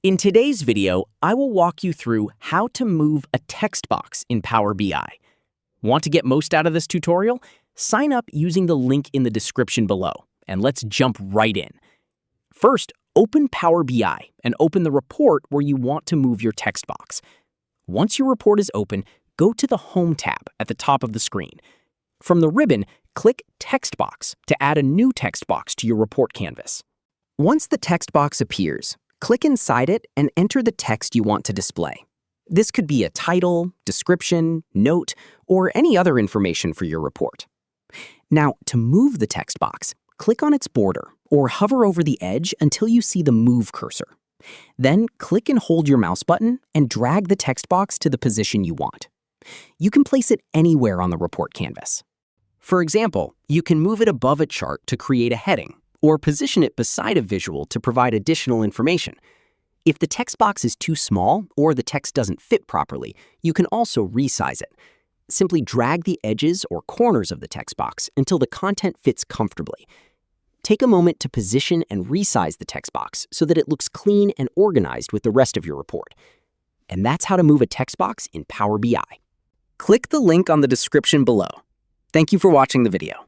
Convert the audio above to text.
In today's video, I will walk you through how to move a text box in Power BI. Want to get most out of this tutorial? Sign up using the link in the description below, and let's jump right in. First, open Power BI and open the report where you want to move your text box. Once your report is open, go to the Home tab at the top of the screen. From the ribbon, click Text Box to add a new text box to your report canvas. Once the text box appears, click inside it and enter the text you want to display. This could be a title, description, note, or any other information for your report. Now, to move the text box, click on its border or hover over the edge until you see the Move cursor. Then click and hold your mouse button and drag the text box to the position you want. You can place it anywhere on the report canvas. For example, you can move it above a chart to create a heading, or position it beside a visual to provide additional information. If the text box is too small or the text doesn't fit properly, you can also resize it. Simply drag the edges or corners of the text box until the content fits comfortably. Take a moment to position and resize the text box so that it looks clean and organized with the rest of your report. And that's how to move a text box in Power BI. Click the link on the description below. Thank you for watching the video.